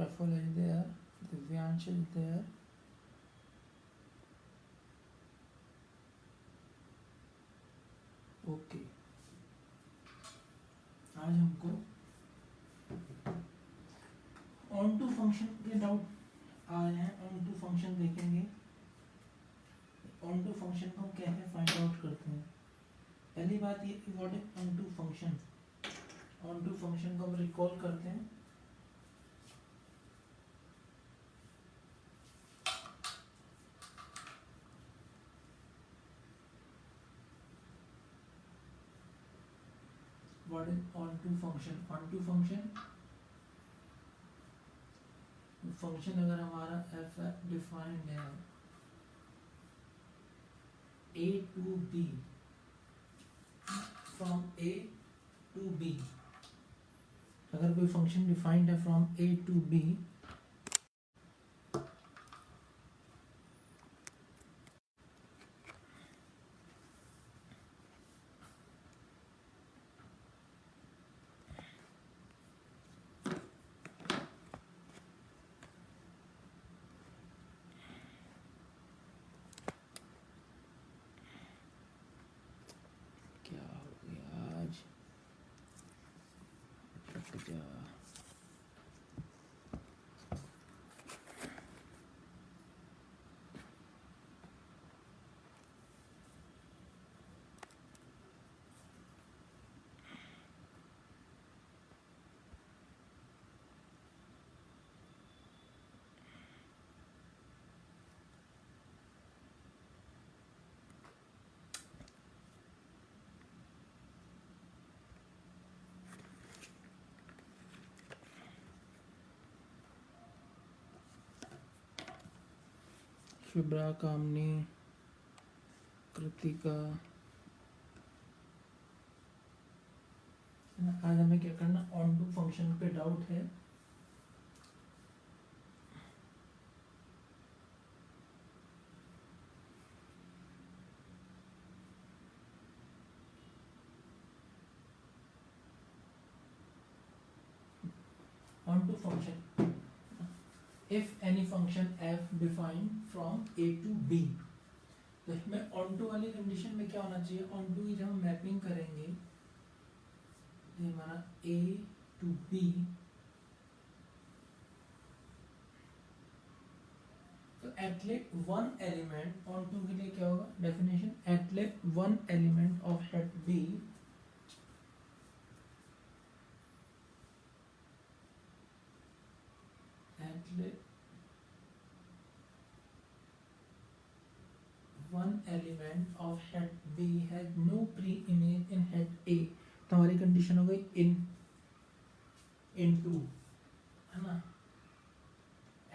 Praful is there, Divyansh is there. Okay, आज हमको on to function के doubt आए हैं। ऑन टू फंक्शन देखेंगे। ऑन टू फंक्शन को हम कैसे फाइंड आउट करते हैं। पहली बात ये कि what is onto function. Onto function को हम रिकॉल करते हैं। What is onto function? Onto function function अगर हमारा f डिफाइंड है a to b, from a to b, अगर कोई फंक्शन डिफाइंड है from a to b, Shubhra, Kamini, Kritika, आज हमें क्या करना, ऑन टू फंक्शन पे डाउट है। Onto function, if any function f defined from a to b, तो इसमें ऑन टू वाली कंडीशन में क्या होना चाहिए, ऑन टू की जब हम मैपिंग करेंगे ये हमारा a to b, तो at least one element, onto के लिए क्या होगा definition, at least one element of set b one element of head B has no pre-image in head A, तो हमारी कंडीशन हो गई इन टू, है ना।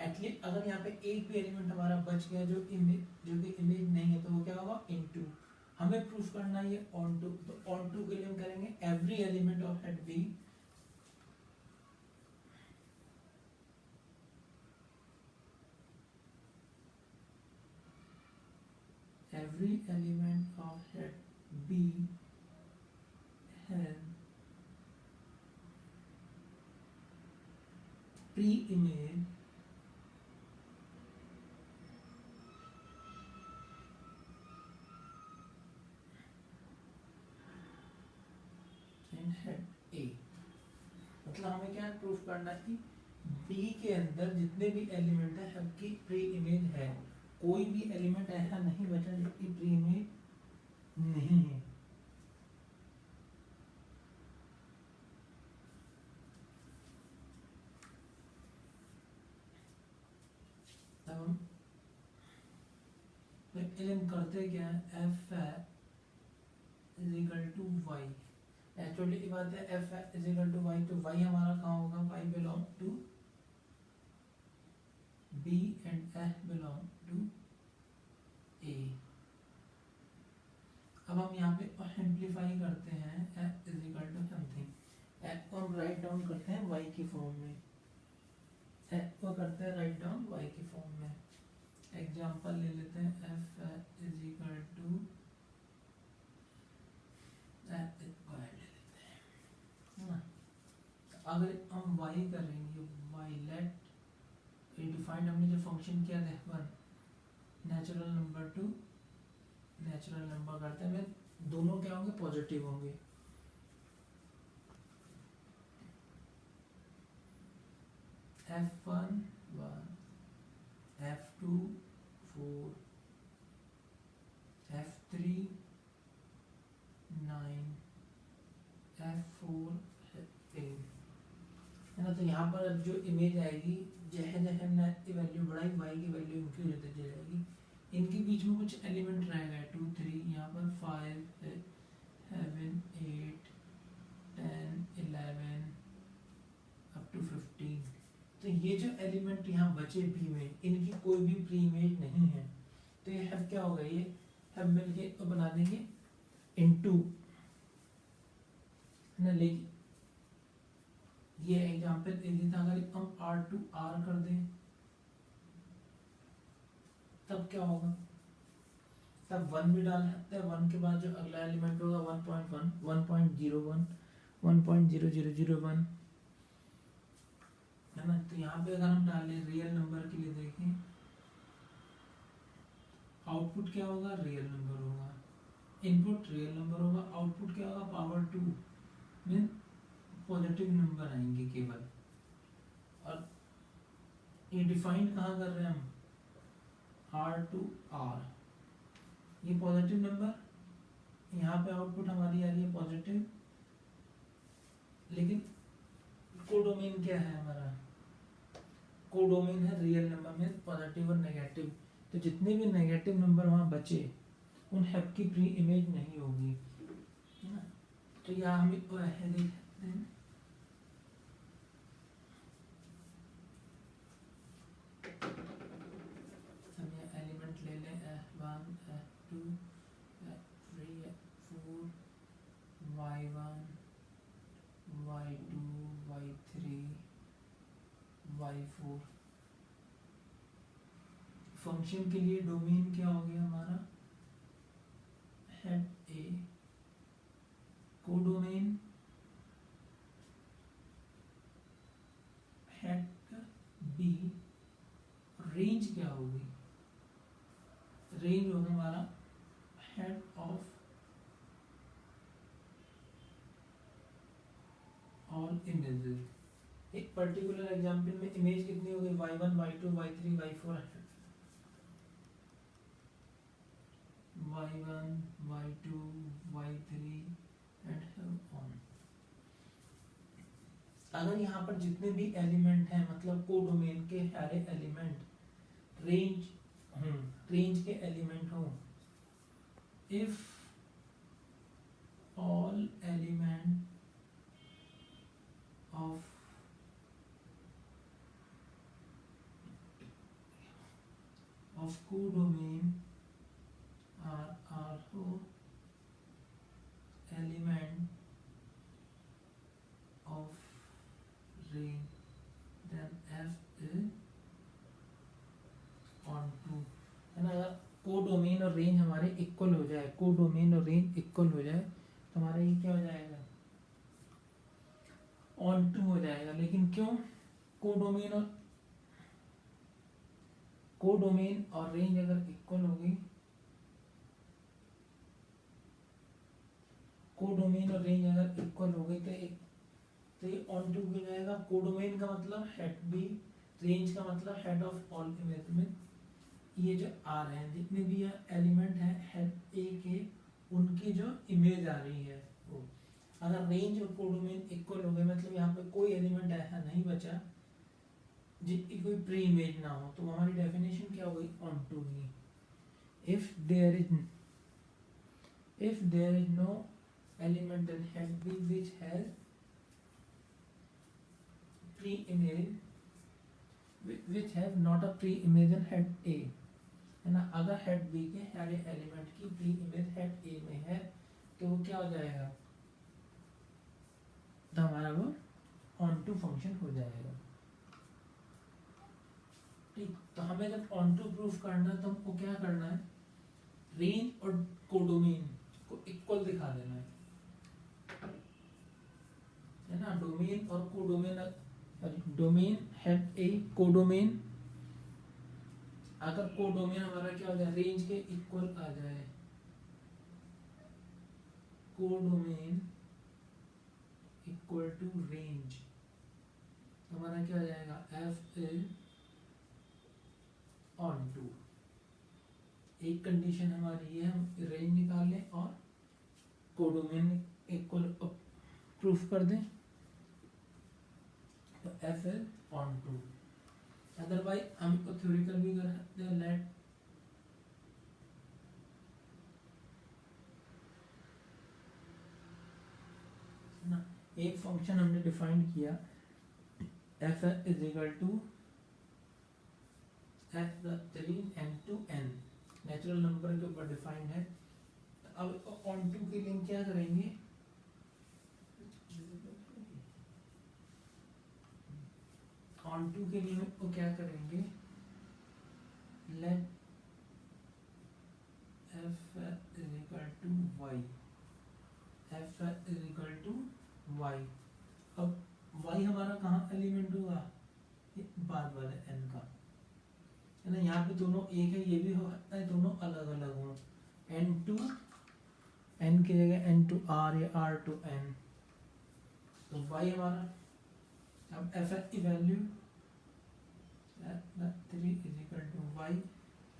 एटलीस्ट अगर यहाँ पे एक भी एलिमेंट हमारा बच गया जो कि इमेज नहीं है, तो वो क्या होगा इनटू। हमें प्रूफ करना है ये ऑन टू, तो ऑन टू के लिए हम करेंगे every element of head B every element of set B has pre-image in head A। मतलब हमें क्या प्रूफ करना है कि B के अंदर जितने भी एलिमेंट है सबकी प्री इमेज है, कोई भी एलिमेंट ऐसा नहीं बचा जिसकी प्री इमेज नहीं है। तब हम एलिमेंट करते क्या है, f is equal to y. Actually की बात है f is equal to y, तो वाई हमारा कहाँ होगा, y belong to B and f belong to A. अब हम यहाँ पे सिंप्लीफाई करते हैं, f is equal to something, f को हम राइट डाउन करते हैं y की फॉर्म में, f को करते हैं राइट डाउन y की फॉर्म में। एग्जांपल ले लेते हैं, f is equal to f square ले लेते हैं, है ना। अगर हम y करेंगे, y लेट डिफाइंड हमने जो फंक्शन किया था one natural number two natural number करते हैं दोनों क्या होंगे पॉजिटिव होंगे। F1 1 F2 4 F3 9 F4 8 है ना। तो यहाँ पर जो इमेज आएगी जैसे जैसे हमने वैल्यू बढ़ाई y की वैल्यू इंक्रीज होती चली जाएगी। इनके बीच में कुछ एलिमेंट रहेगा 2 3 यहाँ पर 5 7 8 10 11 अप टू 15। तो ये जो एलिमेंट यहाँ बचे भी में इनकी कोई भी प्री इमेज नहीं है। तो ये हैव क्या होगा, ये हैव मिलके बना देंगे इनटू ना। लेकिन ये एग्जांपल यदि था अगर हम R टू R कर दें तब क्या होगा, तब 1 भी डाल सकते हैं। 1 के बाद जो अगला एलिमेंट होगा 1.1 1.01 1.0001 है ना। तो यहाँ पे अगर हम डालें रियल नंबर के लिए देखें आउटपुट क्या होगा, रियल नंबर होगा। इनपुट रियल नंबर होगा, आउटपुट क्या होगा पावर 2 मीन पॉजिटिव नंबर आएंगे केवल। और ये डिफाइन कहाँ कर रहे हैं हम, R टू R, ये पॉजिटिव नंबर, यहाँ पे आउटपुट हमारी आ रही है पॉजिटिव। लेकिन कोडोमेन क्या है हमारा, कोडोमेन है रियल नंबर में पॉजिटिव और नेगेटिव। तो जितने भी नेगेटिव नंबर वहाँ बचे उन हैव की प्री इमेज नहीं होगी, है ना। तो यहाँ हम देख सकते हैं हम ये एलिमेंट ले लें F1 F2 F3 F4 Y1 Y2 Y3 Y4। Function के लिए डोमेन क्या हो गया हमारा, हेड ए, कोडोमेन हेड बी, रेंज क्या होगी, रेंज होगा हमारा हेड ऑफ ऑल इमेजेस। एक पर्टिकुलर एग्जांपल में इमेज कितनी होगी, y1 y2 y3 y4 y1 y2 y3 and so on। अगर यहाँ पर जितने भी एलिमेंट हैं मतलब कोडोमेन के सारे एलिमेंट रेंज के एलिमेंट हो, if all element of codomain are also element of range, then F is onto, है ना। अगर कोडोमेन और रेंज हमारे इक्वल हो जाए, कोडोमेन और रेंज इक्वल हो जाए तो हमारा ये क्या हो जाएगा, ऑन टू हो जाएगा। लेकिन क्यों, कोडोमेन और रेंज अगर इक्वल होगी, कोडोमेन और रेंज अगर इक्वल हो गई तो ये ऑन टू हो जाएगा। कोडोमेन का मतलब हेड बी, रेंज का मतलब हेड ऑफ ऑल इमेज में ये जो आ रहे हैं जितने भी एलिमेंट हैं हेड ए के, उनकी जो इमेज आ रही है वो। अगर रेंज और कोडोमेन इक्वल हो गए मतलब यहाँ पे कोई एलिमेंट ऐसा नहीं बचा जिसकी कोई प्री इमेज ना हो, तो हमारी डेफिनेशन क्या हो गई, ऑन टू ही। If there is no element in head B which has pre-image which have not a pre-image in head A, है ना। अगर head B के सारे एलिमेंट की प्री इमेज head A में है तो वो क्या हो जाएगा, तो हमारा वो ऑन टू फंक्शन हो जाएगा। ठीक, तो हमें जब ऑन टू प्रूफ करना है तो हमको क्या करना है, रेंज और कोडोमेन को इक्वल दिखा देना है ना। डोमेन और कोडोमेन, डोमेन हेड ए, कोडोमेन अगर कोडोमेन हमारा क्या हो जाए, रेंज के इक्वल आ जाए, कोडोमेन इक्वल टू रेंज, तो हमारा क्या हो जाएगा, एफ इज ऑन टू। एक कंडीशन हमारी ये, हम रेंज निकाल लें और कोडोमेन इक्वल प्रूफ कर दें, तो f is onto. Otherwise हम इसको थ्योरिकल भी कर सकते हैं, लेट ना, एक फंक्शन हमने डिफाइन किया, f is equal to f three n to n, natural number के ऊपर डिफाइंड है। अब ऑन टू के लिए क्या करेंगे, ऑन टू के लिए हम क्या करेंगे, let f is equal to y, f is equal to y. अब वाई हमारा कहाँ एलिमेंट होगा, बाद वाले एन का, है ना। यहाँ पे दोनों एक है, ये भी हो सकता है दोनों अलग अलग हो, एन टू एन की जगह एन टू आर या आर टू एन, तो वाई हमारा, अब एफ की value three is equal to y.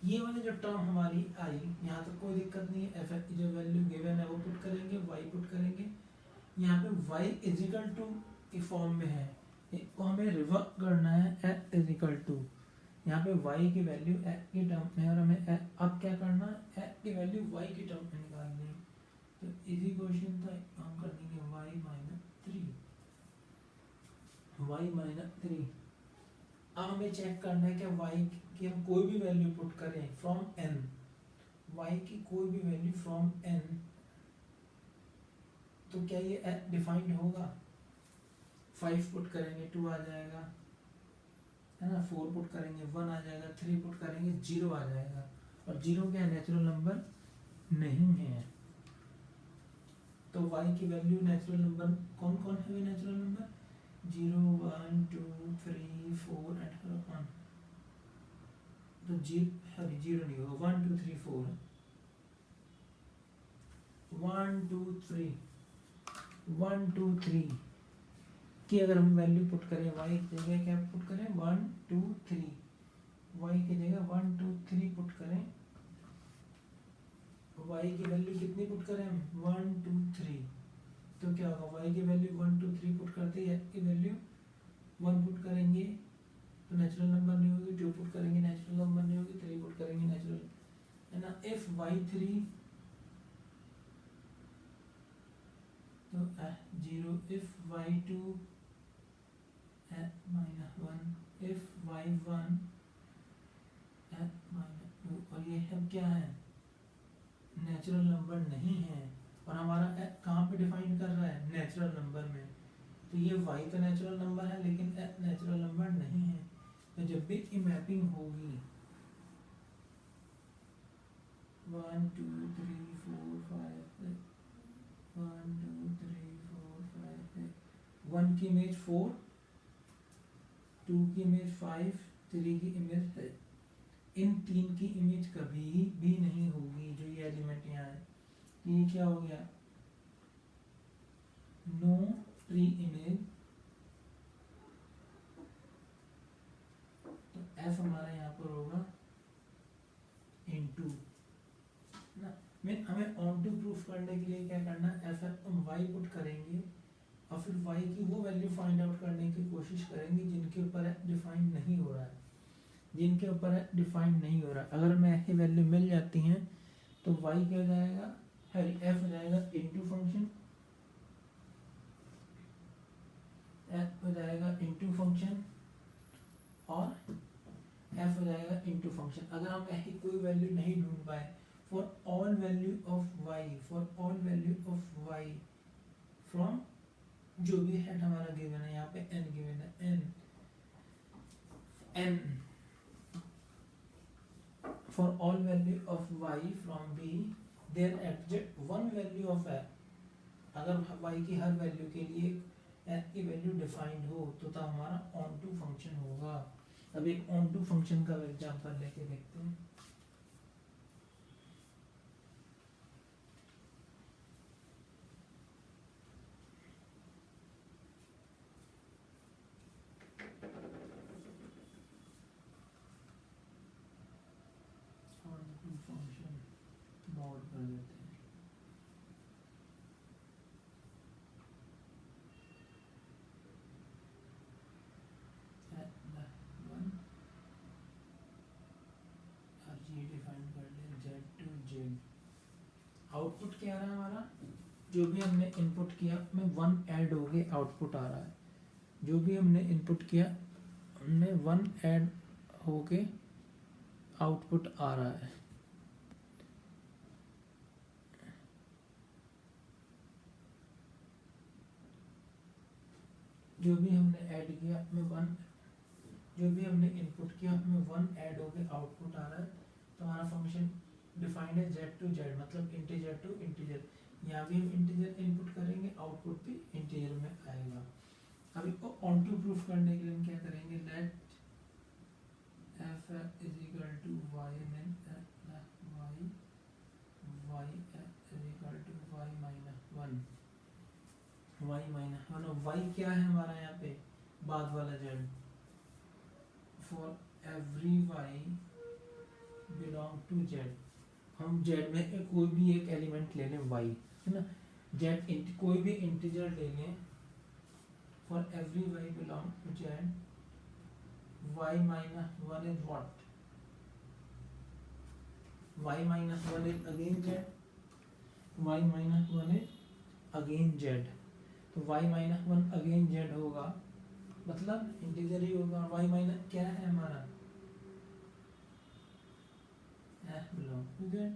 ये वाली जो टर्म हमारी आई, यहाँ तो कोई दिक्कत नहीं है, एफ की जो वैल्यू गिवन है वो पुट करेंगे, वाई पुट करेंगे। यहाँ पे वाई इज इक्वल टू के फॉर्म में है, इसको हमें रिवर्स करना है, एफ इज इक्वल टू, यहाँ पे y की वैल्यू x की टर्म में, और हमें अब क्या करना है, x की वैल्यू y की टर्म में निकालनी है। तो इजी क्वेश्चन था, हम कर देंगे y minus three, y minus three. अब हमें चेक करना है कि y की हम कोई भी वैल्यू पुट करें फ्रॉम n, y की कोई भी वैल्यू फ्रॉम n, तो क्या ये डिफाइंड होगा। 5 पुट करेंगे 2 आ जाएगा, है ना, 4 पुट करेंगे 1 आ जाएगा, 3 पुट करेंगे 0 आ जाएगा, और 0 क्या नेचुरल नंबर नहीं है। तो y की वैल्यू नेचुरल नंबर कौन कौन है, नेचुरल नंबर 0 1 2 3 4 एंड 1, तो जीरो नहीं होगा, 1 2 3 4, 1 2 3 1 2 3 की अगर हम वैल्यू पुट करें, y की जगह क्या पुट करें, 1 2 3, y की जगह 1 2 3 पुट करें, y की वैल्यू कितनी पुट करें हम, 1 2 3, तो क्या होगा, y की वैल्यू 1 2 3 पुट करते हैं, x की वैल्यू 1 पुट करेंगे तो नेचुरल नंबर नहीं होगी, 2 पुट करेंगे नेचुरल नंबर नहीं होगी, 3 पुट करेंगे नेचुरल, है ना। इफ y3 तो 0, इफ y2 -1, if y1 -2, और ये सब क्या है, नेचुरल नंबर नहीं है, और हमारा कहाँ पे डिफाइन कर रहा है, नेचुरल नंबर में। तो ये y तो नेचुरल नंबर है लेकिन नेचुरल नंबर नहीं है, तो जब भी मैपिंग होगी 1 2 3 4 5 6 1 2 3 4 5 6, 1 की इमेज 4, 2 की इमेज 5, 3 की इमेज 6, इन 3 की इमेज कभी भी नहीं होगी, जो ये एलिमेंट यहाँ है। ये क्या हो गया, नो प्री इमेज, तो f हमारा यहाँ पर होगा इनटू ना। हमें ऑन टू प्रूफ करने के लिए क्या करना है, एफ हम y पुट करेंगे और फिर y की वो वैल्यू फाइंड आउट करने की कोशिश करेंगे जिनके ऊपर डिफाइन नहीं हो रहा है, जिनके ऊपर डिफाइन नहीं हो रहा है। अगर हमें ऐसी वैल्यू मिल जाती हैं तो y क्या हो जाएगा, f हो जाएगा इनटू फंक्शन, f हो जाएगा इनटू फंक्शन, और f हो जाएगा इनटू फंक्शन। अगर हम ऐसी कोई वैल्यू नहीं ढूंढ पाए, for all value of y, for all value of y from जो भी हेड हमारा गिवन है, यहाँ पे n गिवन है, n for all value of y from b there exist one value of f। अगर y की हर वैल्यू के लिए f की वैल्यू डिफाइंड हो तो हमारा ऑन टू फंक्शन होगा। अब एक ऑन टू फंक्शन का एग्जांपल लेके देखते हैं। ऑन टू फंक्शन मॉड कर देते हैं। वन अब ये डिफाइन कर लें जेड टू जेड। आउटपुट क्या आ रहा है हमारा, जो भी हमने इनपुट किया में वन ऐड हो गए आउटपुट आ रहा है। जो भी हमने इनपुट किया हमने वन ऐड हो के आउटपुट आ रहा है। जो भी हमने ऐड किया में वन, जो भी हमने इनपुट किया में वन ऐड हो के आउटपुट आ रहा है। तो हमारा फंक्शन डिफाइंड है जेड टू जेड, मतलब इंटीजर टू इंटीजर। यहाँ भी हम इंटीजर इनपुट करेंगे, आउटपुट भी इंटीजर में आएगा। अब इसको ऑन टू प्रूफ करने के लिए हम क्या करेंगे, let f is equal to y में y y is equal to y minus one, y minus one. Y क्या है हमारा यहाँ पे, बाद वाला Z. For every y belong to Z, हम जेड में कोई भी एक एलिमेंट ले लें वाई, है ना। जेड कोई भी इंटीजर ले लें, for every y belong to Z, y minus one is what, y minus one is again Z, y minus one is again Z. तो y minus one again Z होगा, मतलब integer ही होगा। Y minus क्या है हमारा, F belong to Z,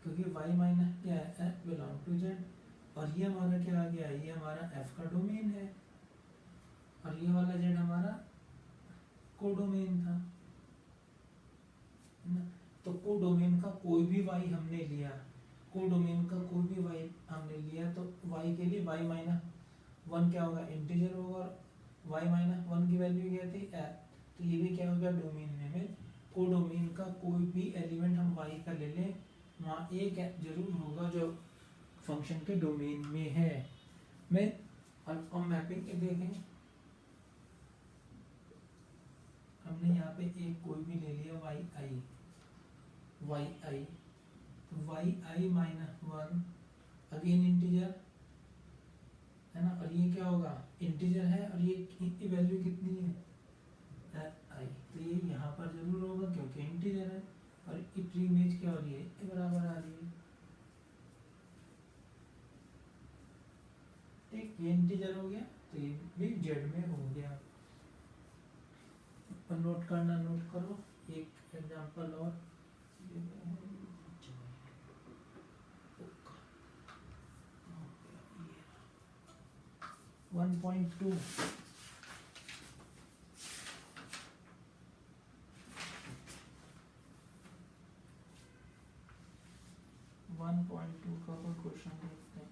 क्योंकि Y minus क्या है, एफ बिलोंग टू जेड। और ये हमारा क्या आ गया, ये हमारा एफ का डोमेन है, और ये वाला जेड हमारा कोडोमेन था, है ना। तो कोडोमेन का कोई भी वाई हमने लिया, कोडोमेन का कोई भी वाई हमने लिया, तो वाई के लिए वाई माइनस वन क्या होगा, इंटीजर होगा। और वाई माइनस वन की वैल्यू क्या थी, एफ। तो ये भी क्या होगा, डोमेन में कोडोमेन का कोई भी एलिमेंट हम वाई का ले लें, वहाँ एक जरूर होगा जो फंक्शन के डोमेन में है। मैं अब मैपिंग के देखें, हमने यहाँ पे एक कोई भी ले लिया वाई आई, वाई आई, तो वाई आई माइनस वन अगेन इंटीजर, है ना। और ये क्या होगा, इंटीजर है, और ये वैल्यू कितनी है, आई। तो ये यहाँ पर जरूर होगा क्योंकि इंटीजर है, और इसकी इमेज क्या हो रही है, ए बराबर आ रही है। ठीक, ये इंटीजर हो गया, तो ये भी जेड में हो गया। नोट करना, नोट करो एक एग्जांपल और, 1.2 1.2 का कोई क्वेश्चन देखते हैं।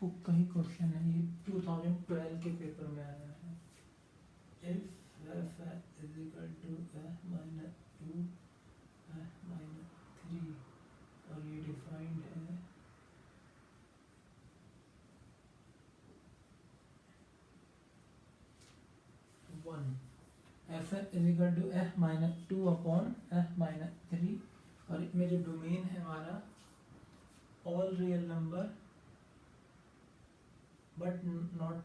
बुक का ही क्वेश्चन है ये, 2012 के पेपर में आया है। If f is equal to f minus 2 f minus 3, और ये डिफाइंड है one, f is equal to f minus 2 upon f minus 3, और इसमें जो डोमेन है हमारा all real number but not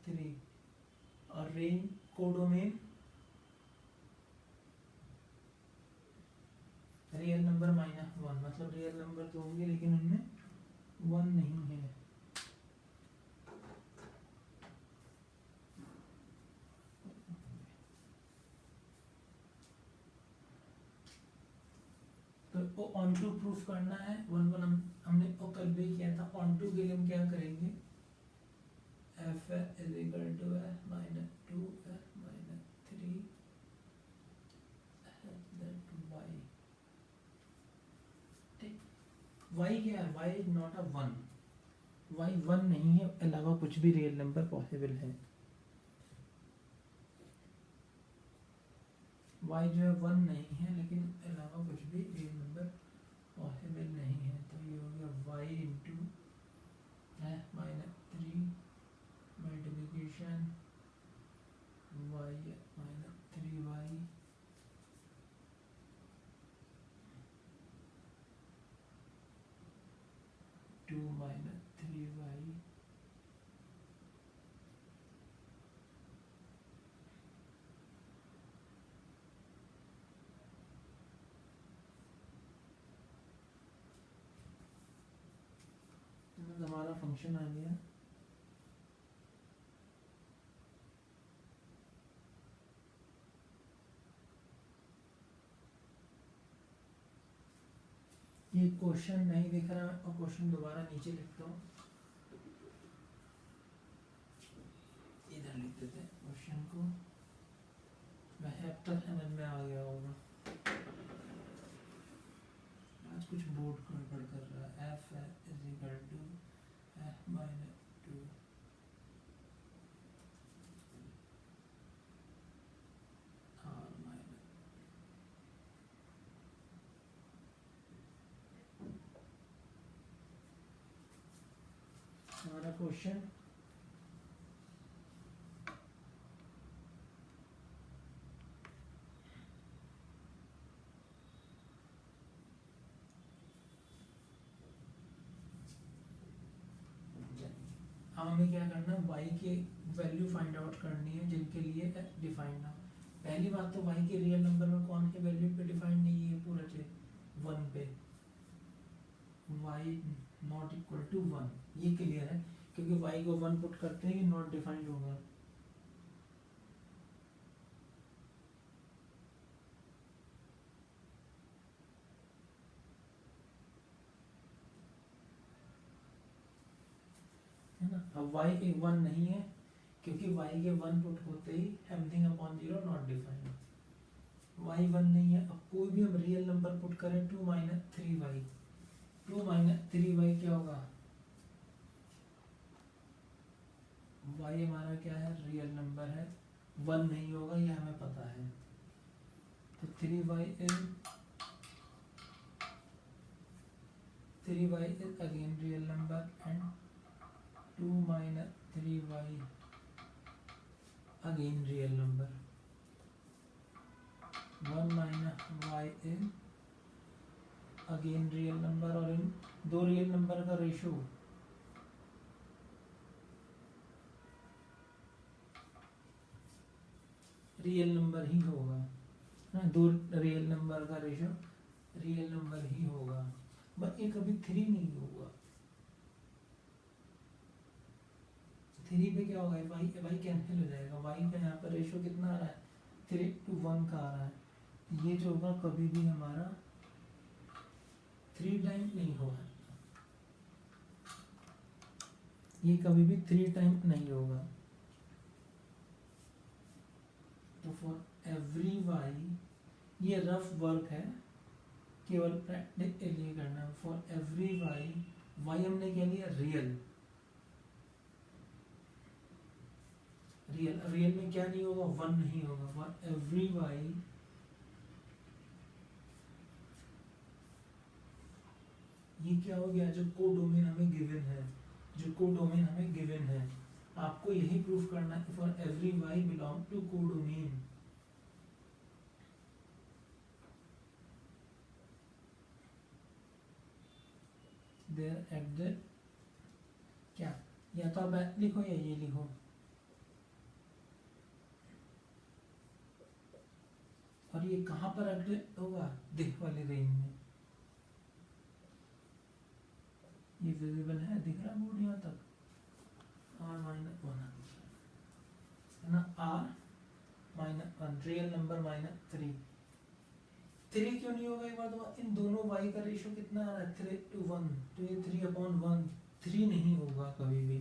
3, और range codomain real number minus one, मतलब रियल नंबर तो होंगे लेकिन उनमें वन नहीं है। वो ऑन टू प्रूफ करना है, वन वन हमने वो कल भी किया था। ऑन टू के लिए हम क्या करेंगे, f is equal to minus 2 minus 3 that y. ठीक, वाई क्या है, y is not a one, y one नहीं है, अलावा कुछ भी रियल नंबर पॉसिबल है। वाई जो है वन नहीं है, लेकिन अलावा कुछ भी रियल नंबर पॉसिबल नहीं है। तो ये हो गया y into minus 3 multiplication y minus 3y 2 minus 3y हमारा फंक्शन आ गया। ये क्वेश्चन नहीं दिख रहा, मैं क्वेश्चन दोबारा नीचे लिखता हूँ, इधर लिख देते हैं क्वेश्चन को। वैसे अब तक समझ में आ गया होगा, आज कुछ बोर्ड गड़बड़ कर रहा है। F is equal to minus 2 r minus, हमारा क्वेश्चन हमें क्या करना है, y के वैल्यू फाइंड आउट करनी है जिनके लिए डिफाइंड ना। पहली बात तो y के रियल नंबर में कौन के वैल्यू पे डिफाइंड नहीं है, पूरा चीज 1 पे, y नॉट इक्वल टू 1, ये क्लियर है, क्योंकि y को 1 पुट करते ही नॉट डिफाइंड होगा। है ना, अब y एक 1 नहीं है, क्योंकि y के 1 पुट होते ही everything upon 0 not defined. y 1 नहीं है, अब कोई भी हम रियल नंबर पुट करें 2 माइनस 3y, 2 माइनस 3y क्या होगा, y हमारा क्या है, रियल नंबर है, 1 नहीं होगा, ये हमें पता है। तो 3y is again real number and 2 minus 3y again real number, 1 minus y is again real number, और इन दो रियल नंबर का रेशो रियल नंबर ही होगा ना, दो रियल नंबर का रेशो रियल नंबर ही होगा, बट ये कभी 3 नहीं होगा। 3 पे क्या होगा, y कैंसिल हो जाएगा, y का यहाँ पर रेशो कितना आ रहा है, 3:1 का आ रहा है, ये जो होगा कभी भी हमारा 3 टाइम नहीं होगा, ये कभी भी 3 टाइम नहीं होगा। तो फॉर एवरी y, ये रफ वर्क है, केवल प्रैक्टिस के लिए करना है। फॉर एवरी y हमने क्या लिया, रियल, रियल में क्या नहीं होगा, 1 नहीं होगा। फॉर एवरी y ये क्या हो गया, जो कोडोमेन हमें गिवन है, जो कोडोमेन हमें गिवन है, आपको यही प्रूफ करना है। For every y belong to codomain, there at the क्या, या तो आप लिखो या ये लिखो, और ये कहाँ पर एग्जिट होगा, दिख वाली रेंज में, ये विजिबल है, दिख रहा है बोर्ड यहाँ तक, r माइनस 1 है ना, r minus 1 real number minus 3, 3 क्यों नहीं होगा एक बार? तो इन दोनों y का रेशियो कितना आ रहा है? 3:1, तो ये 3/1, 3 नहीं होगा कभी भी।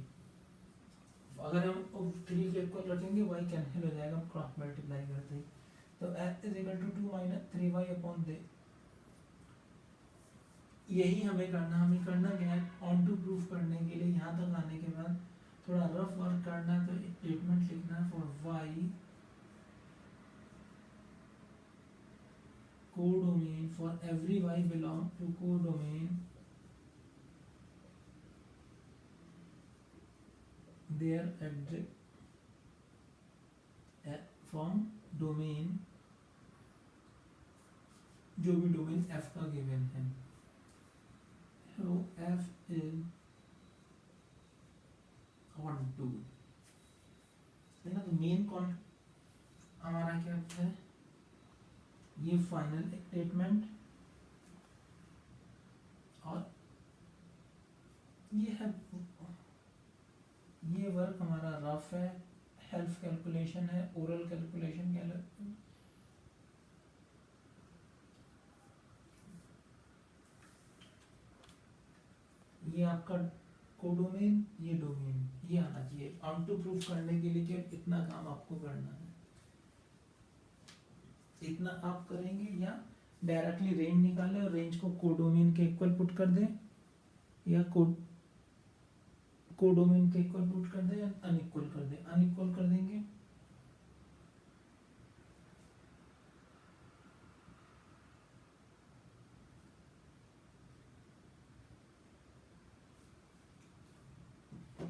अगर हम 3 के इक्वल रखेंगे y कैंसिल हो जाएगा क्रॉस मल्टीप्लाई करते ही। तो f is equal to 2 minus 3y/, यही हमें करना क्या है, ऑन टू प्रूफ करने के लिए यहाँ तक आने के बाद थोड़ा रफ वर्क करना है। तो स्टेटमेंट लिखना है for y codomain, for every y belong to codomain there address from domain, जो भी डोमेन f का गिवन है। So f is on to है ना। तो मेन कौन हमारा क्या है, ये फाइनल स्टेटमेंट, और ये है, ये वर्क हमारा रफ है, हेल्प कैलकुलेशन है, ओरल कैलकुलेशन क्या, ये आपका कोडोमेन, ये डोमेन, ये आना चाहिए। ऑन टू प्रूफ करने के लिए केवल इतना काम आपको करना है, इतना आप करेंगे, या डायरेक्टली रेंज निकाले और रेंज को कोडोमेन के इक्वल पुट कर दें, या कोडोमेन के इक्वल पुट कर दें, या अनइक्वल कर दें। अनइक्वल कर देंगे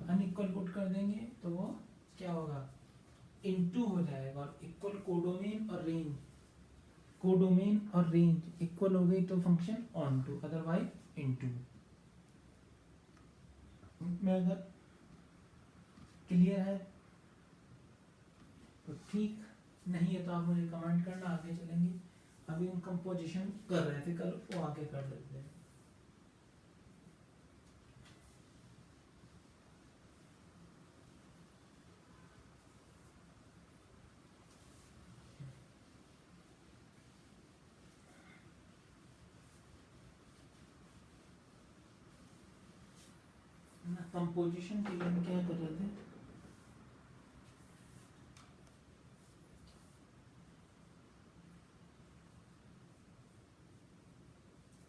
अनइक्वल पुट कर देंगे तो वो क्या होगा, इनटू हो जाएगा, और इक्वल कोडोमेन और रेंज, कोडोमेन और रेंज इक्वल हो गई तो function onto, otherwise into. मैं अगर क्लियर है तो ठीक, नहीं है तो आप मुझे कमेंट करना, आगे चलेंगे। अभी हम कंपोजिशन कर रहे थे कल, वो आगे कर लेते हैं। कंपोजिशन के लिए हम क्या कर रहे थे,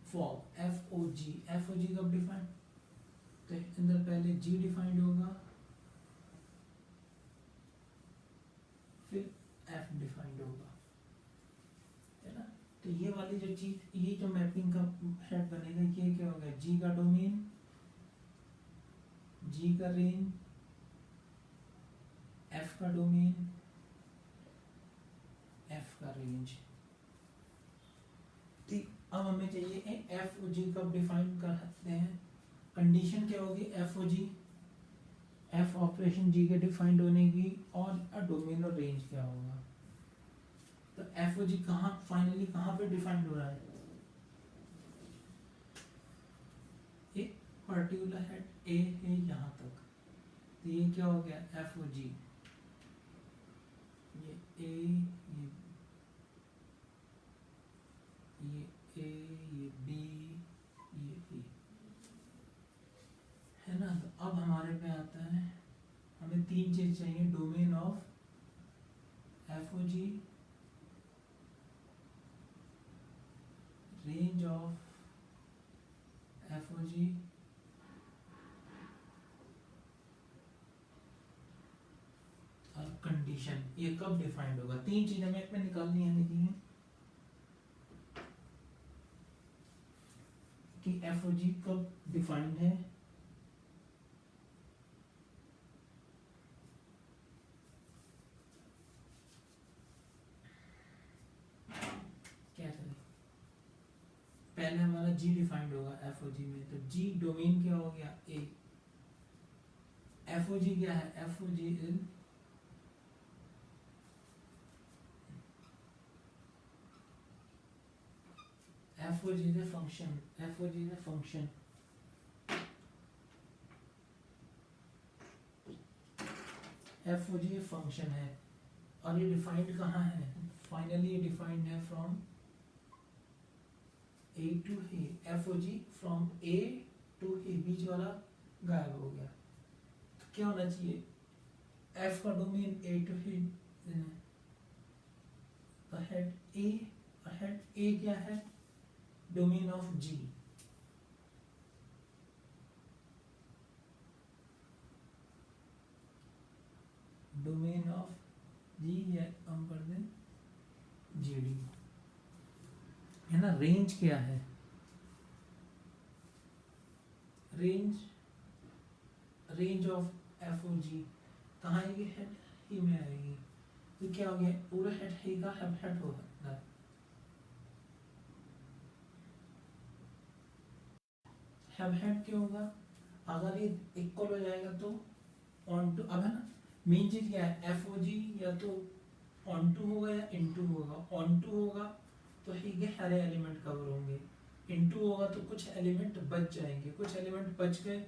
फॉग, एफ ओ जी कब डिफाइन, तो अंदर पहले जी डिफाइंड होगा, फिर एफ डिफाइंड होगा, है ना। तो ये वाली जो चीज, ये जो मैपिंग का सेट बनेगा, ये क्या होगा, जी का डोमेन, जी का रेंज, एफ का डोमेन, एफ का रेंज। ठीक, अब हमें चाहिए एफ ओ जी कब डिफाइन कर सकते हैं, कंडीशन क्या होगी, एफ ओ जी, एफ ऑपरेशन जी के डिफाइंड होने की, और डोमेन और रेंज क्या होगा। तो एफ ओ जी कहाँ फाइनली कहाँ पे डिफाइंड हो रहा है, एक पर्टिकुलर हेड ए है यहाँ तक, तो ये क्या हो गया, एफ ओ जी, ये ए, ये ए, ये बी, ये ए, है ना। तो अब हमारे पे आता है, हमें तीन चीज चाहिए, domain of F O g, range of F O g, और कंडीशन, ये कब डिफाइंड होगा। तीन चीजें हमें इसमें निकालनी है नहीं कि एफ ओ जी कब डिफाइंड है, क्या करें, पहले हमारा जी डिफाइंड होगा एफ ओ जी में, तो जी डोमेन क्या हो गया, ए, एफ ओ जी क्या है, f O g is f O g is function, f O g is function, f O g function है, और ये डिफाइंड कहाँ है, फाइनली ये डिफाइंड है फ्रॉम ए टू ही, f O g from A to ही, बीच वाला गायब हो गया। तो क्या होना चाहिए, एफ का डोमेन ए टू ही, तो हेड ए, हेड ए क्या है, domain of g, domain of g, या हम कर दें जीडी, है ना। रेंज क्या है, range, range of F O g कहाँ आएगी, हेड ही में आएगी। तो क्या हो गया, पूरा हेड ही का हेड हो सकता है, हेड क्या होगा, अगर ये इक्वल हो जाएगा तो ऑन टू, अब है ना मेन चीज क्या है, एफ ओ जी या तो ऑन टू होगा या इन टू होगा। ऑन टू होगा तो ही के सारे एलिमेंट कवर होंगे, इन टू होगा तो कुछ एलिमेंट बच जाएंगे, कुछ एलिमेंट बच गए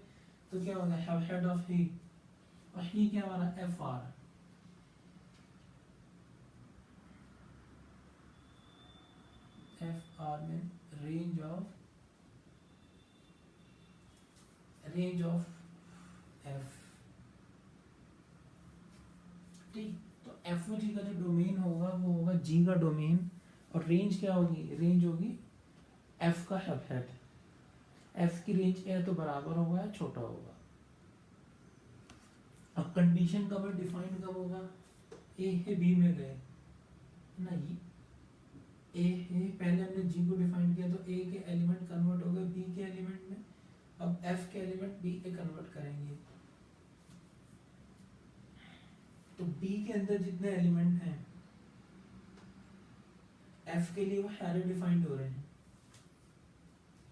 तो क्या होगा, हैव हेड ऑफ ही, और ही क्या हमारा एफ आर, एफ आर में range of, range of F, ठीक। तो एफ ओ जी का जो डोमेन होगा वो होगा जी का डोमेन, और रेंज क्या होगी, रेंज होगी एफ का हेड, एफ की रेंज क्या है तो बराबर होगा या छोटा होगा। अब कंडीशन कब डिफाइन कब होगा, ए है बी में गए ना, ए है, पहले हमने जी को डिफाइन किया तो ए के एलिमेंट कन्वर्ट हो गए बी के एलिमेंट में, अब एफ के एलिमेंट बी के कन्वर्ट करेंगे, तो बी के अंदर जितने एलिमेंट हैं एफ के लिए वो हैरे डिफाइंड हो रहे हैं,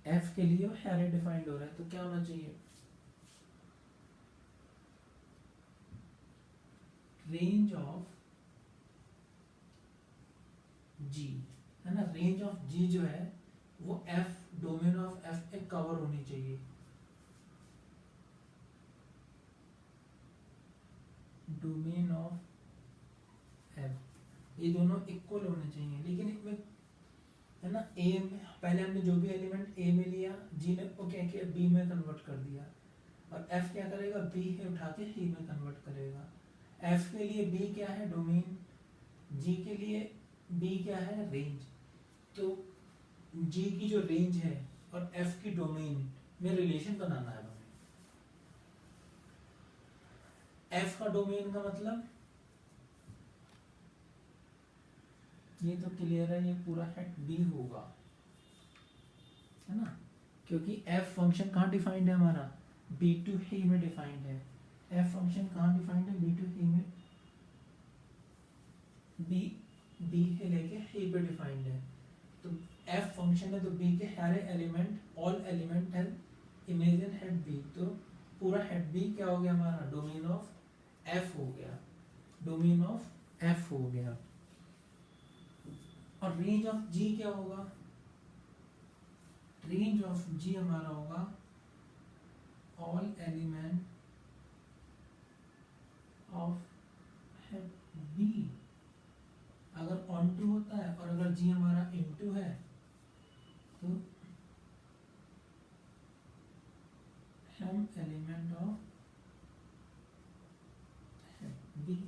एफ के लिए वो हैरे डिफाइंड हो रहा है, तो क्या होना चाहिए, रेंज ऑफ जी, है ना। रेंज ऑफ जी जो है वो एफ, डोमेन ऑफ एफ पे कवर होनी चाहिए, डोमेन ऑफ एफ, ये दोनों इक्वल होने चाहिए। लेकिन इसमें है ना, ए में पहले हमने जो भी एलिमेंट ए में लिया, जी ने वो क्या किया बी में कन्वर्ट कर दिया, और एफ क्या करेगा, बी है उठा के सी में कन्वर्ट करेगा। एफ के लिए बी क्या है, डोमेन, जी के लिए बी क्या है, रेंज। तो जी की जो रेंज है और एफ की डोमेन में रिलेशन बनाना है हमें। एफ का डोमेन का मतलब ये तो क्लियर है, ये पूरा हेड बी होगा, है ना, क्योंकि एफ फंक्शन कहाँ डिफाइंड है हमारा, बी टू ही में डिफाइंड है। एफ फंक्शन कहाँ डिफाइंड है, बी टू ही में, बी, बी है लेके ही पे डिफाइंड है। तो एफ फंक्शन है तो बी के सारे एलिमेंट, ऑल एलिमेंट है इमेजिन हेड बी, तो पूरा हेड बी क्या हो गया हमारा, डोमेन ऑफ एफ हो गया, डोमेन ऑफ एफ हो गया। और रेंज ऑफ जी क्या होगा, रेंज ऑफ जी हमारा होगा all element of head B, अगर ऑन टू होता है और अगर जी हमारा इनटू है तो हम एलिमेंट ऑफ बी,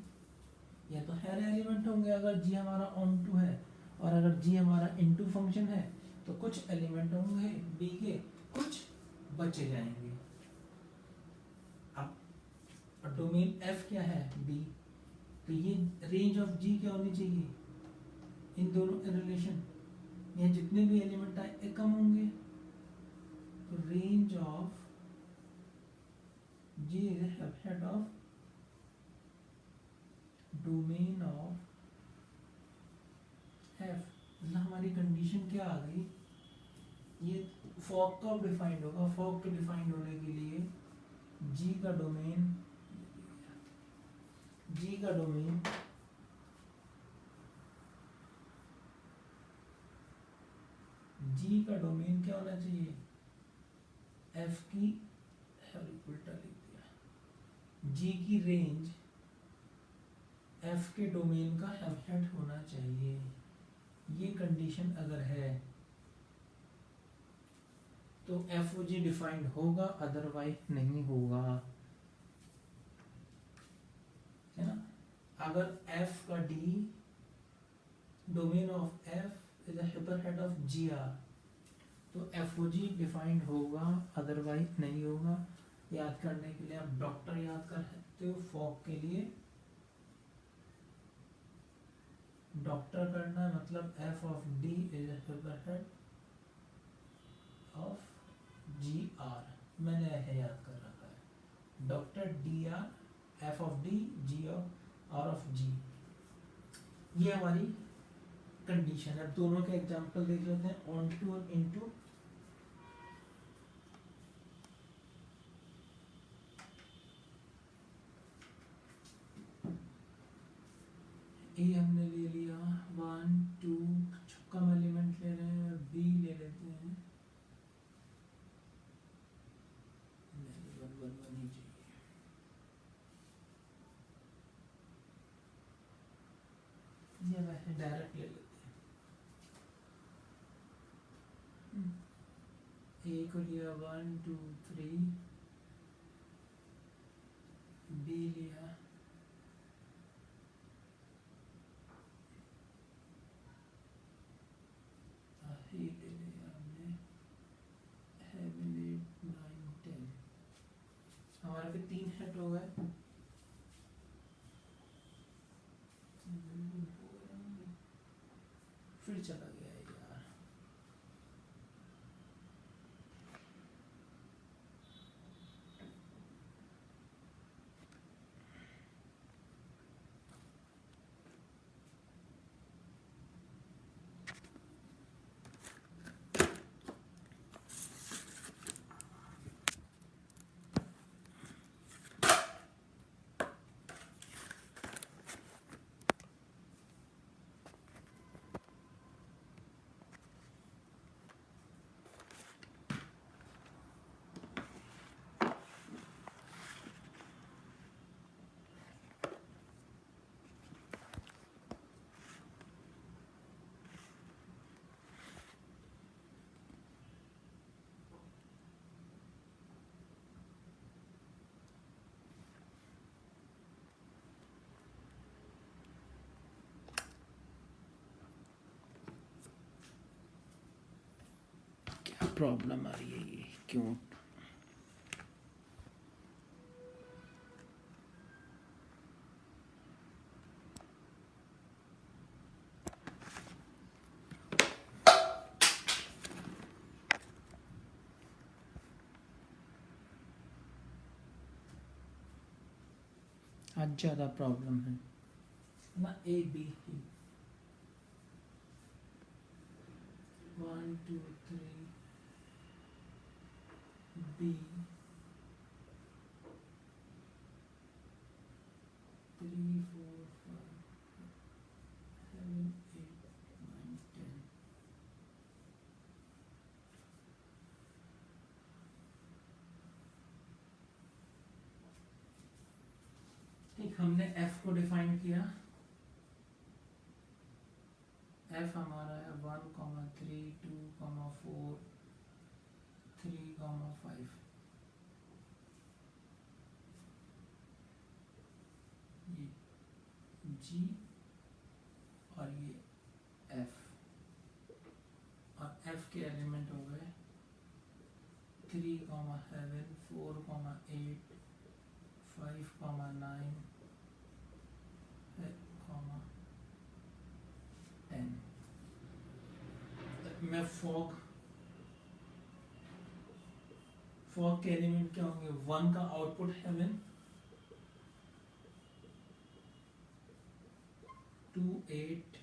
या तो हर एलिमेंट होंगे अगर जी हमारा ऑन टू है, और अगर जी हमारा इनटू फंक्शन है तो कुछ एलिमेंट होंगे बी के, कुछ बचे जाएंगे। अब डोमेन एफ क्या है, बी, तो ये रेंज ऑफ जी क्या होनी चाहिए, इन दोनों रिलेशन, ये जितने भी एलिमेंट आए ये कम होंगे, तो range of g is head of domain of f. मतलब हमारी कंडीशन क्या आ गई, ये फॉग कब डिफाइंड होगा, फॉग के डिफाइंड होने के लिए जी का डोमेन, जी का डोमेन जी का डोमेन क्या होना चाहिए, एफ की, उल्टा लिख दिया, जी की रेंज एफ के डोमेन का हेड होना चाहिए। ये कंडीशन अगर है तो एफ ओ जी डिफाइंड होगा, अदरवाइज नहीं होगा, है ना। अगर एफ का D domain of F is upper head of ji R, तो एफ ओ जी डिफाइंड होगा, अदरवाइज नहीं होगा। याद करने के लिए आप डॉक्टर याद कर सकते हो, फॉग के लिए डॉक्टर करना है, मतलब f of D is upper head of ji R, मैंने ऐसे याद कर रखा है, doctor D R f of D g of R of g. ये हमारी कंडीशन है। दोनों के एग्जांपल देख लेते हैं, ऑन टू और इनटू। ए हमने ले लिया 1 2, कम एलिमेंट ले रहे हैं, बी ले लेते हैं, नहीं 1 1 1 ही चाहिए। ये वैसे डायरेक्ट ले लेते हैं। ए को लिया 1 2 3, बी लिया ले लिया हमने 7 8 9 10, हमारे पे 3 सेट हो गए। फिर चला गया है यार, क्या प्रॉब्लम आ रही है, ये क्यों? आज ज़्यादा प्रॉब्लम है ना। A B C 1 2 3, B 3 4 5 7 8 9 10। ठीक, हमने एफ को डिफाइन किया। एफ हमारा है 1 3 2 4 3 5, ये जी और ये एफ, और एफ के एलिमेंट हो गए 3 7 4 8 5 9 10। मैं फॉग के एलिमेंट क्या होंगे, 1 का आउटपुट हेवन, 2 8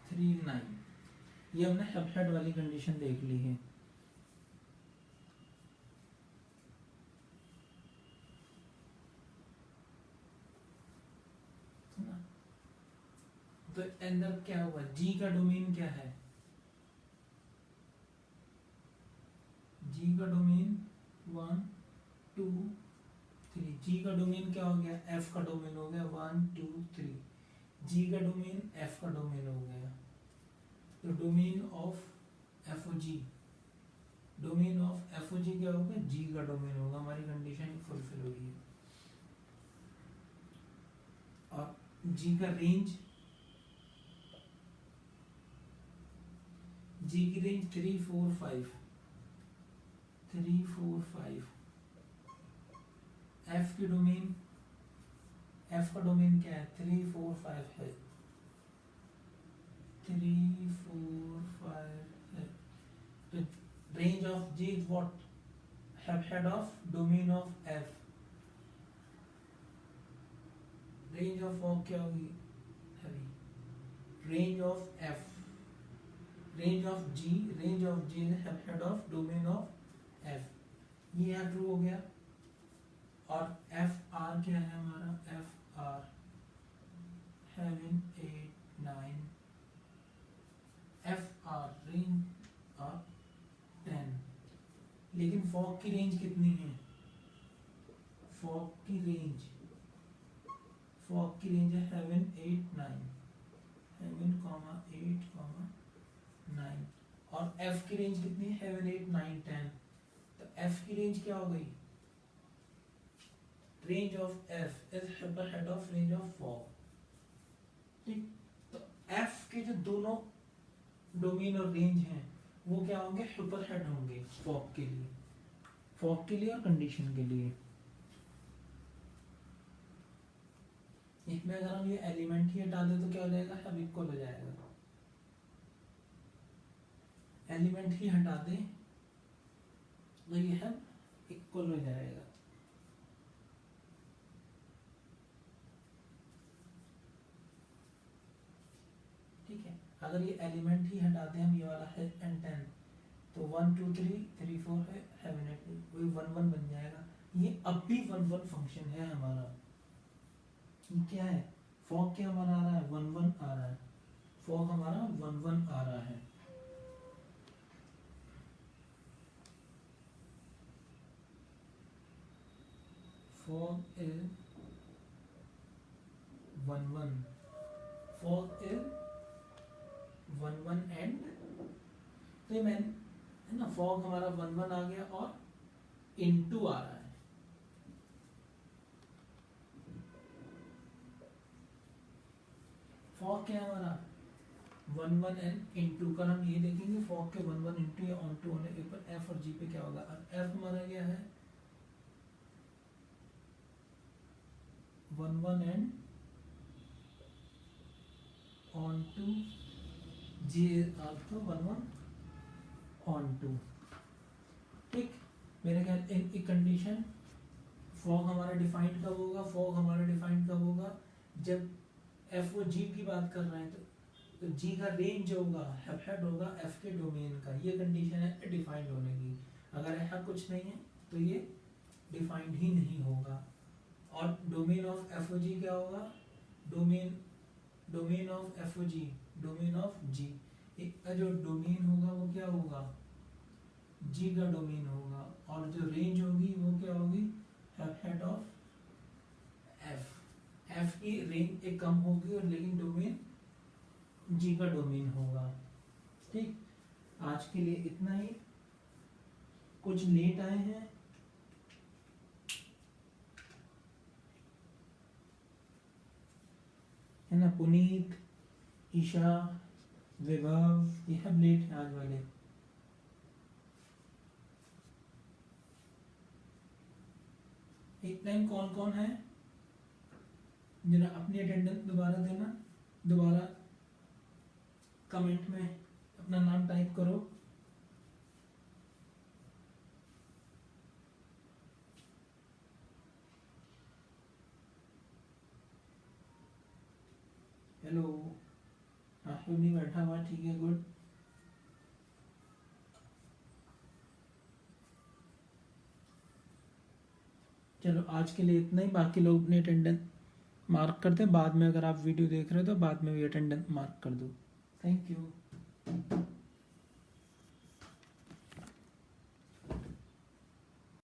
3 9, ये हमने सबसेट वाली कंडीशन देख ली है। तो अंदर क्या हुआ, जी का डोमेन क्या है, जी का डोमेन 1 2 3, जी का डोमेन क्या हो गया, एफ का डोमेन हो गया 1 2 3, जी का डोमेन एफ का डोमेन हो गया। तो domain of F O ji, domain of F O जी क्या होगा, जी का डोमेन होगा, हमारी कंडीशन फुलफिल हो रही है। और जी का रेंज, जी की रेंज 3 4 5, 3 4 5। एफ की डोमेन, एफ का डोमेन क्या है, 3 4 5 है, 3 4 5 है। तो range of g is what, head of domain of f, range of f o g क्या होगी, range of f, range of g is head of domain of f, ये यहाँ ट्रू हो गया। और एफ आर क्या है हमारा, F R having 8 9, F R range of 10, लेकिन फॉग की रेंज कितनी है, फॉग की रेंज है हेवन 8 9, हेवन कॉमा 8 कॉमा 9, और एफ की रेंज कितनी है, हेवन 8 9 10। तो एफ की रेंज क्या हो गई, range of F is head of range of fog, ठीक। तो एफ के जो दोनों डोमेन और रेंज हैं वो क्या होंगे, सुपर हेड होंगे फॉग के लिए, और कंडीशन के लिए। इसमें अगर हम ये एलिमेंट ही हटा दे तो क्या हो जाएगा, सब इक्वल हो जाएगा। एलिमेंट ही हटा दे तो ये सब इक्वल हो जाएगा। ठीक है, अगर ये एलिमेंट ही हटा दें हम, ये वाला है एंड 10, तो 1 2 3 3 4 है, हेवन 8 वही 1 1 बन जाएगा। ये अब भी 1 1 फंक्शन है हमारा, क्या है, फॉग क्या हमारा आ रहा है, 1 1 आ रहा है, फॉग हमारा 1 1 आ रहा है। Fog is 1 1, fog is 1 1 and, तो ये मैंने है ना, फॉग हमारा 1 1 आ गया और इनटू आ रहा है। फॉग क्या है हमारा 1 1 एंड इनटू, कल हम ये देखेंगे फॉग के 1 1 इनटू या ऑन टू होने के ऊपर एफ और जी पे क्या होगा। अब एफ हमारा क्या है 1 1 and onto, g also 1 1 onto, ठीक। मेरे ख्याल एक कंडीशन, फॉग हमारा डिफाइंड कब होगा, फॉग हमारा डिफाइंड कब होगा, जब एफ ओ जी की बात कर रहे हैं तो जी का रेंज जो होगा हेड होगा एफ के डोमेन का, ये कंडीशन है डिफाइंड होने की। अगर ऐसा कुछ नहीं है तो ये डिफाइंड ही नहीं होगा। और डोमेन ऑफ एफ ओ जी क्या होगा, domain of F O ji, domain of g, एक का जो डोमेन होगा वो क्या होगा, जी का डोमेन होगा, और जो रेंज होगी वो क्या होगी, हेड ऑफ एफ। एफ की रेंज एक कम होगी और लेकिन डोमेन जी का डोमेन होगा, ठीक। आज के लिए इतना ही, कुछ लेट आए हैं है ना, पुनीत, ईशा, विभव, ये सब लेट हैं आज वाले। एक टाइम कौन कौन है जरा अपनी अटेंडेंस दोबारा देना, दोबारा कमेंट में अपना नाम टाइप करो। हेलो, आशुब नहीं बैठा हुआ, ठीक है, गुड। चलो आज के लिए इतना ही, बाकी लोग अपनी अटेंडेंस मार्क कर दें, बाद में अगर आप वीडियो देख रहे हो तो बाद में भी अटेंडेंस मार्क कर दो। Thank you.